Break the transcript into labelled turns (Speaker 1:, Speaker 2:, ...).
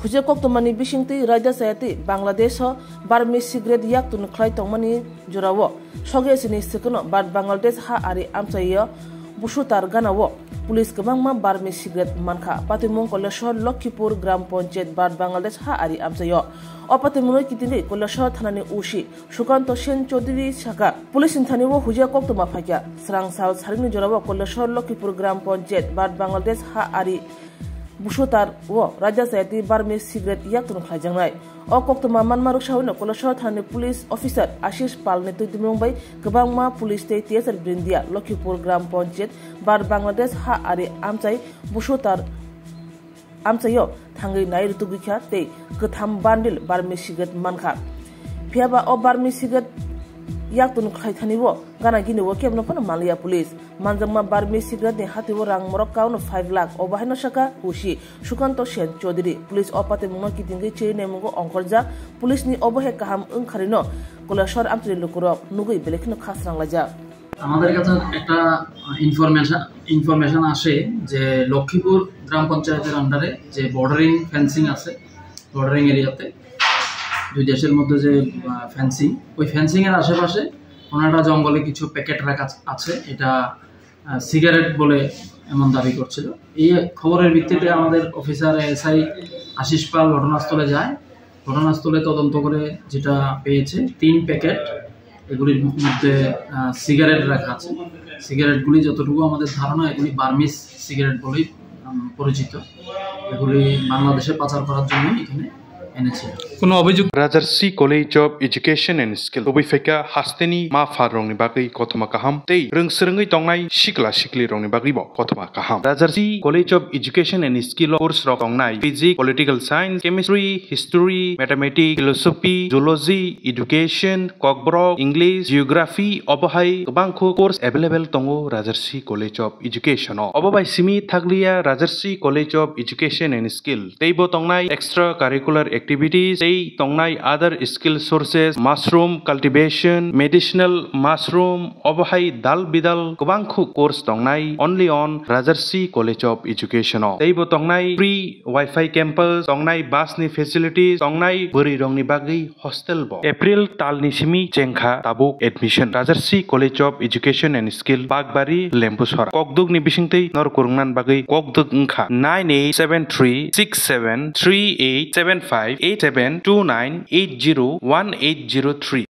Speaker 1: huje koktomani bisingti raja sayati Bangladesh ho Burmese cigarette yak tun khlai tongmani jurawo soge sini sekono bad Bangladesh ha ari amchaiyo bushutar ganawo police kabangma Burmese cigarette manka patimong koleshor Lokkipur gram panchayat bad Bangladesh ha ari amchaiyo opatimong kitini koleshor thanani ushi Sukanto Sen Chaudhary saka police thani wo huje koktoma phakya srang sal sarini jurawo koleshor Lokkipur gram panchayat bad Bangladesh ha ari bushutar wo raja sayati Burmese cigarette yak tun khlai jangnai o koktoma manmaruk shawna koleshor thani police officer Ashish Pal ne tuimong bai kabangma police te tsr brindia Lokkipur gram panchayat bad Bangladesh ha ari amchai bushutar amchayo thangai nai rutugikha te katham bandil Burmese cigarette manka phiaba o Burmese cigarette yak tun khlai thani wo gana gini wo kemno phana malia police manjangma Burmese cigarette ne hatiwo rang morok kaun 5 lakh o bahino shaka hushi Sukanto Sen Chaudhary police opate mungma kitingi chei ne mungo ongkorja police ni obohe kaham ungkharino koleshor amtri lukurok nugui belekino khasrang laja
Speaker 2: আমাদের কাছে একটা information আসে যে লক্ষ্মীপুর গ্রাম পঞ্চায়েতের আন্ডারে যে bordering fencing আছে bordering এরিয়াতে দুই দেশের মধ্যে যে ফেন্সিং ওই ফেন্সিং এর আশেপাশে ওনারা জঙ্গলে কিছু প্যাকেট রাখা আছে এটা সিগারেট বলে এমন দাবি করছিল এই খবরের ভিত্তিতে আমাদের অফিসার এসআই আশিস পাল ঘটনাস্থলে যায় ঘটনাস্থলে তদন্ত করে যেটা পেয়েছে 3 প্যাকেট এগুলির মধ্যে সিগারেট রাখা আছে সিগারেটগুলি যতটুকু আমাদের ধারণা এগুলি বার্মিস সিগারেট বলেই পরিচিত এগুলি বাংলাদেশে পাচার করার জন্য এখানে এনেছে
Speaker 3: কোনো অভিযোগ Rajarshi college of education and skill অবিফেকা হাস্তেনি মা ফারংনি বাগৈ কথমা কাহাম তেই রংসরঙ্গৈ তংনাই শিকলা শিকলি রংনি বাগৈ ব কথমা কাহাম Rajarshi college of education and skill course রক তংনাই physics political science chemistry history mathematics philosophy zoology education Kokborok English geography অবহাই গোবাংখো কোর্স এভেলেবল তঙ্গো রাজারসি কলেজ অফ এডুকেশন অববাই সিমি থাকলিয়া Rajarshi college of education and skill তেইব তংনাই extra curricular activities ei tongnai other skill sources mushroom cultivation medicinal mushroom obhai dal bidal kubangkhu course tongnai only on Rajarsi College of Education ei bo tongnai free wifi campus tongnai bus ni facilities tongnai buri rongni bagi hostel bo April tal ni simi chengkha tabuk admission Rajarsi College of Education and Skill Bagbari Lempusora kokduk ni bisingtei nor kurungnan bagi kokduk ungkha 9873673875 8729801803